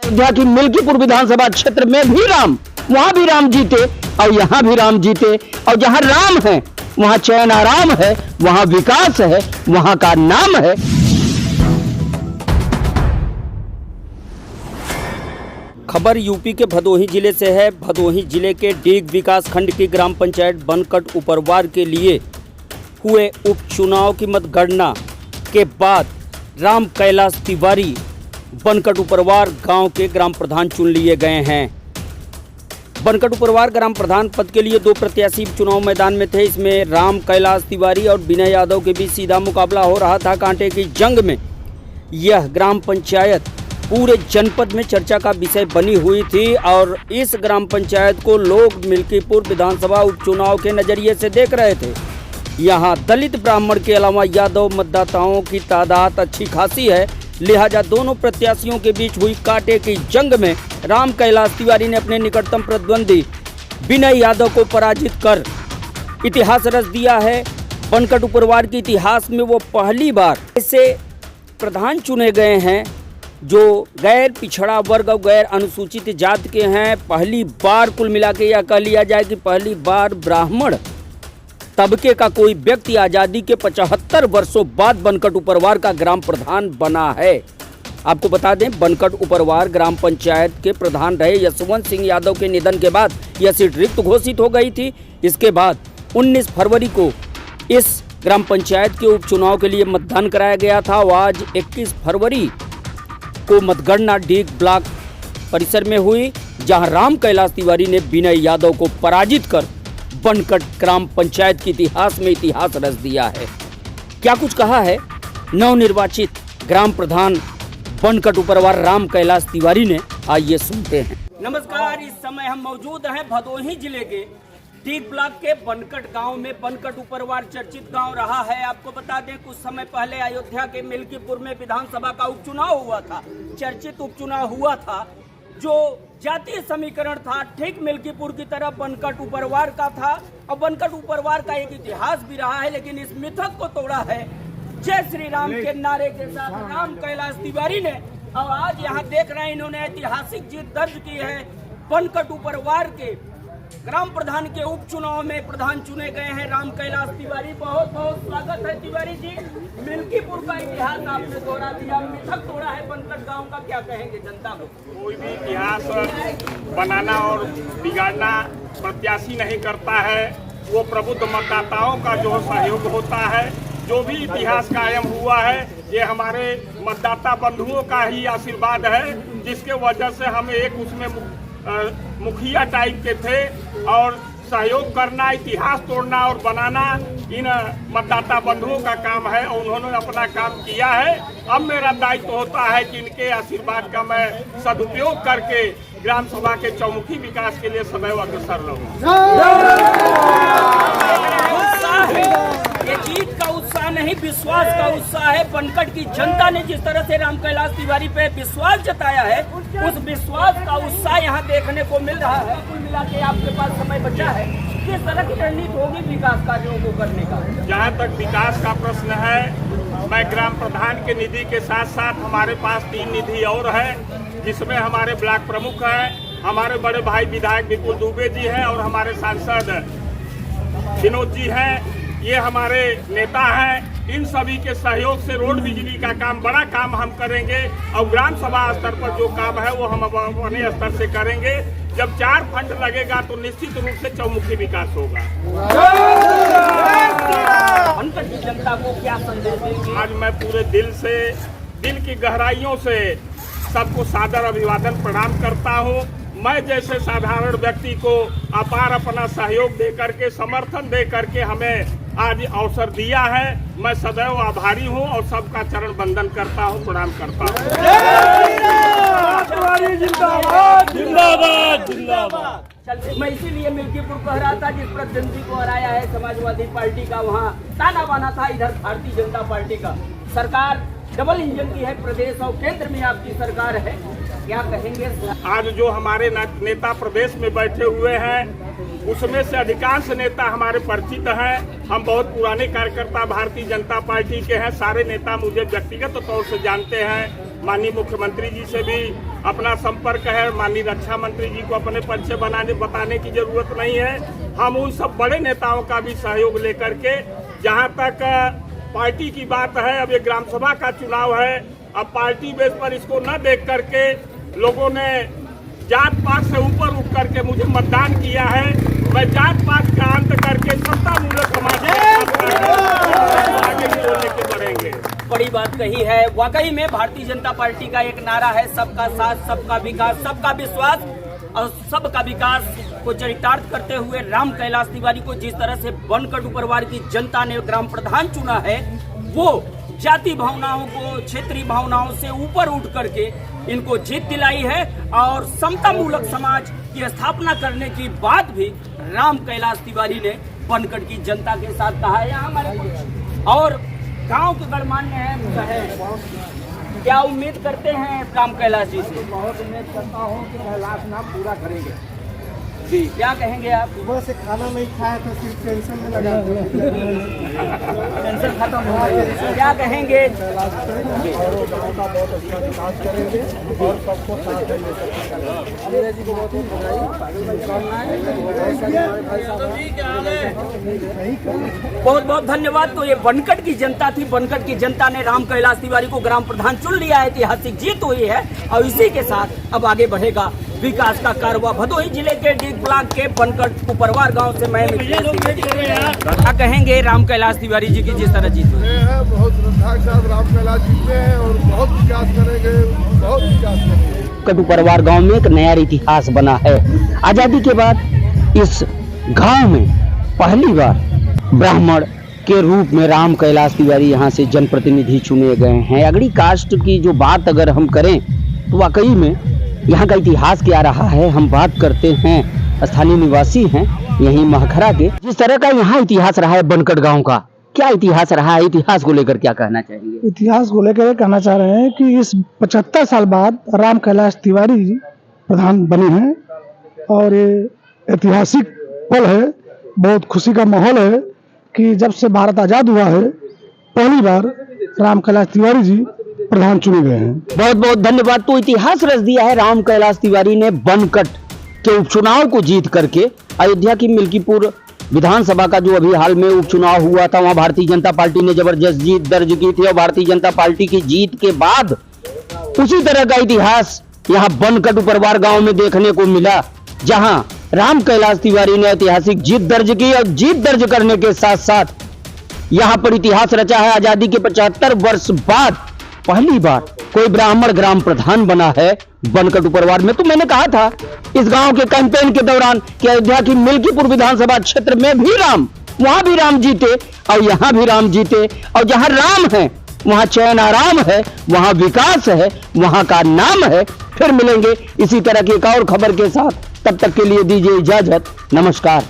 अयोध्या की मिल्कीपुर विधानसभा क्षेत्र में भी राम, वहां भी राम जीते और यहां भी राम जीते। और जहां राम है वहां चैन आराम है, वहां विकास है, वहां का नाम है। खबर यूपी के भदोही जिले से है। भदोही जिले के डीग विकास खंड की ग्राम पंचायत बनकट उपरवार के लिए हुए उपचुनाव की मतगणना के बाद राम कैलाश तिवारी बनकट उपरवार गांव के ग्राम प्रधान चुन लिए गए हैं। बनकट उपरवार ग्राम प्रधान पद के लिए 2 प्रत्याशी चुनाव मैदान में थे। इसमें राम कैलाश तिवारी और विनय यादव के बीच सीधा मुकाबला हो रहा था। कांटे की जंग में यह ग्राम पंचायत पूरे जनपद में चर्चा का विषय बनी हुई थी और इस ग्राम पंचायत को लोग मिल्कीपुर विधानसभा उपचुनाव के नजरिए से देख रहे थे। यहाँ दलित ब्राह्मण के अलावा यादव मतदाताओं की तादाद अच्छी खासी है, लिहाजा दोनों प्रत्याशियों के बीच हुई कांटे की जंग में राम कैलाश तिवारी ने अपने निकटतम प्रतिद्वंदी विनय यादव को पराजित कर इतिहास रच दिया है। बनकट उपरवार के इतिहास में वो पहली बार ऐसे प्रधान चुने गए हैं जो गैर पिछड़ा वर्ग और गैर अनुसूचित जाति के हैं। पहली बार कुल मिला के यह कह लिया जाए कि पहली बार ब्राह्मण तबके का कोई व्यक्ति आज़ादी के 75 वर्षों बाद बनकट उपरवार का ग्राम प्रधान बना है। आपको बता दें, बनकट उपरवार ग्राम पंचायत के प्रधान रहे यशवंत सिंह यादव के निधन के बाद यह सीट रिक्त घोषित हो गई थी। इसके बाद 19 फरवरी को इस ग्राम पंचायत के उपचुनाव के लिए मतदान कराया गया था। आज 21 फरवरी को मतगणना डीग ब्लॉक परिसर में हुई, जहां राम कैलाश तिवारी ने विनय यादव को पराजित कर बनकट ग्राम पंचायत के इतिहास में इतिहास रच दिया है। क्या कुछ कहा है नवनिर्वाचित ग्राम प्रधान बनकट उपरवार राम कैलाश तिवारी ने, आइए सुनते हैं। नमस्कार, इस समय हम मौजूद हैं भदोही जिले के डीग ब्लॉक के बनकट गांव में। बनकट उपरवार चर्चित गांव रहा है। आपको बता दें, कुछ समय पहले अयोध्या के मिल्कीपुर में विधानसभा का उपचुनाव हुआ था। चर्चित उपचुनाव हुआ था जो जातीय समीकरण था, ठीक मिल्कीपुर की तरह बनकट उपरवार का था और बनकट उपरवार का एक इतिहास भी रहा है। लेकिन इस मिथक को तोड़ा है जय श्री राम के नारे के साथ राम कैलाश तिवारी ने। और आज यहाँ देख रहे हैं, इन्होंने ऐतिहासिक जीत दर्ज की है। बनकट उपरवार के ग्राम प्रधान के उपचुनाव में प्रधान चुने गए हैं राम कैलाश तिवारी। बहुत बहुत स्वागत है तिवारी जी। मिल्कीपुर का इतिहास आपने तोड़ा दिया, मिथक तोड़ा है बनकट गांव का, क्या कहेंगे जनता को? कोई भी इतिहास बनाना और बिगाड़ना प्रत्याशी नहीं करता है, वो प्रबुद्ध मतदाताओं का जो सहयोग होता है। जो भी इतिहास कायम हुआ है ये हमारे मतदाता बंधुओं का ही आशीर्वाद है, जिसके वजह से हम एक उसमें मुखिया टाइप के थे और सहयोग करना, इतिहास तोड़ना और बनाना इन मतदाता बंधुओं का काम है और उन्होंने अपना काम किया है। अब मेरा दायित्व होता है कि इनके आशीर्वाद का मैं सदुपयोग करके ग्राम सभा के चौमुखी विकास के लिए सदैव अग्रसर रहूं। ये जीत का उत्साह नहीं, विश्वास का उत्साह है। बनकट की जनता ने जिस तरह से राम कैलाश तिवारी पे विश्वास जताया है, उस विश्वास का उत्साह यहाँ देखने को मिल रहा है। कुल मिला के आपके पास समय बचा है, किस तरह की रणनीति होगी विकास कार्यों को करने का? जहाँ तक विकास का प्रश्न है, मैं ग्राम प्रधान के निधि के साथ साथ हमारे पास 3 निधि और है, जिसमें हमारे ब्लॉक प्रमुख हैं, हमारे बड़े भाई विधायक विपुल दुबे जी हैं और हमारे सांसद विनोद जी हैं। ये हमारे नेता हैं। इन सभी के सहयोग से रोड बिजली का काम, बड़ा काम हम करेंगे और ग्राम सभा स्तर पर जो काम है वो हम अपने स्तर से करेंगे। जब 4 फंड लगेगा तो निश्चित रूप से चौमुखी विकास होगा। बनकट की जनता को क्या संदेश देंगे? आज मैं पूरे दिल की गहराइयों से सबको सादर अभिवादन प्रणाम करता हूँ। मैं जैसे साधारण व्यक्ति को अपार अपना सहयोग दे करके, समर्थन दे करके हमें आज अवसर दिया है। मैं सदैव आभारी हूँ और सबका चरण वंदन करता हूँ, प्रणाम करता हूँ। जिंदाबाद जिंदाबाद। चल, मैं इसीलिए मिल्कीपुर कह रहा था, जिस प्रतिद्वंदी को हराया है समाजवादी पार्टी का, वहाँ ताना बाना था इधर भारतीय जनता पार्टी का। सरकार डबल इंजन की है, प्रदेश और केंद्र में आपकी सरकार है, क्या कहेंगे? आज जो हमारे नेता प्रदेश में बैठे हुए हैं उसमें से अधिकांश नेता हमारे परिचित हैं। हम बहुत पुराने कार्यकर्ता भारतीय जनता पार्टी के हैं। सारे नेता मुझे व्यक्तिगत तौर से जानते हैं। माननीय मुख्यमंत्री जी से भी अपना संपर्क है। माननीय रक्षा मंत्री जी को अपने परिचय बताने की जरूरत नहीं है। हम उन सब बड़े नेताओं का भी सहयोग लेकर के, जहां तक पार्टी की बात है, अब ये ग्राम सभा का चुनाव है, अब पार्टी बेस पर इसको न देख करके लोगों ने जात पात से ऊपर उठ करके मुझे मतदान किया है। मैं जात पात का अंत करके सत्ता मूलक समाज आगे की ओर लेके बढ़ेंगे। बड़ी बात कही है। वाकई में भारतीय जनता पार्टी का एक नारा है, सबका साथ, सबका विकास, सबका विश्वास और सबका विकास को चरितार्थ करते हुए राम कैलाश तिवारी को जिस तरह से बनकट परिवार की जनता ने ग्राम प्रधान चुना है, वो जाति भावनाओं को, क्षेत्रीय भावनाओं से ऊपर उठ करके इनको जीत दिलाई है और समता मूलक समाज की स्थापना करने की बात भी राम कैलाश तिवारी ने बनकट की जनता के साथ कहा है। यहाँ हमारे कुछ और गांव के गणमान्य है, क्या उम्मीद करते हैं राम कैलाश जी से? बहुत उम्मीद करता हूँ कि कैलाश नाम पूरा करेंगे जी। क्या कहेंगे आप? सुबह से खाना नहीं खाया तो सिर्फ टेंशन में लगा टेंशन खत्म हो गई। क्या कहेंगे? और गाँव का बहुत अच्छा विकास करेंगे और सबको साथ में लेकर जी को बहुत बहुत बहुत धन्यवाद। तो ये बनकट की जनता थी। बनकट की जनता ने राम कैलाश तिवारी को ग्राम प्रधान चुन लिया है, ऐतिहासिक जीत हुई है और इसी के साथ अब आगे बढ़ेगा विकास का कारवा। भदोही जिले के डीग ब्लॉक के बनकट उपरवार गांव से मैं क्या कहेंगे राम कैलाश तिवारी जी की जिस तरह जीत हुई है? बहुत श्रद्धा के साथ राम कैलाश जीते हैं और बहुत विकास करेंगे, बहुत विकास करेंगे। कटु परिवार गांव में एक नया इतिहास बना है। आजादी के बाद इस गांव में पहली बार ब्राह्मण के रूप में राम कैलाश तिवारी यहां से जनप्रतिनिधि चुने गए हैं। अगड़ी कास्ट की जो बात अगर हम करें तो वाकई में यहाँ का इतिहास क्या रहा है। हम बात करते हैं, स्थानीय निवासी हैं यहीं महखरा के। जिस तरह का यहाँ इतिहास रहा है बनकट गांव का, क्या इतिहास रहा है? इतिहास को लेकर क्या कहना चाहेंगे? इतिहास को लेकर कहना चाह रहे हैं कि इस 75 साल बाद राम कैलाश तिवारी जी प्रधान बने हैं और ये ऐतिहासिक पल है। बहुत खुशी का माहौल है कि जब से भारत आजाद हुआ है पहली बार राम कैलाश तिवारी जी प्रधान चुने गए हैं। बहुत बहुत धन्यवाद। तो इतिहास रच दिया है राम कैलाश तिवारी ने बनकट के उपचुनाव को जीत करके। अयोध्या की मिल्कीपुर विधानसभा का जो अभी हाल में उपचुनाव हुआ था, वहां भारतीय जनता पार्टी ने जबरदस्त जीत दर्ज की थी और भारतीय जनता पार्टी की जीत के बाद उसी तरह का इतिहास यहाँ बनकट उपरवार गांव में देखने को मिला, जहां राम कैलाश तिवारी ने ऐतिहासिक जीत दर्ज की और जीत दर्ज करने के साथ साथ यहां पर इतिहास रचा है। आजादी के 75 वर्ष बाद पहली बार कोई ब्राह्मण ग्राम प्रधान बना है बनकट उपरवार में। तो मैंने कहा था इस गांव के कैंपेन के दौरान कि अयोध्या की मिल्कीपुर विधानसभा क्षेत्र में भी राम, वहां भी राम जीते और यहां भी राम जीते, और जहां राम है वहां चैन आराम है, वहां विकास है, वहां का नाम है। फिर मिलेंगे इसी तरह की एक और खबर के साथ, तब तक के लिए दीजिए इजाजत। नमस्कार।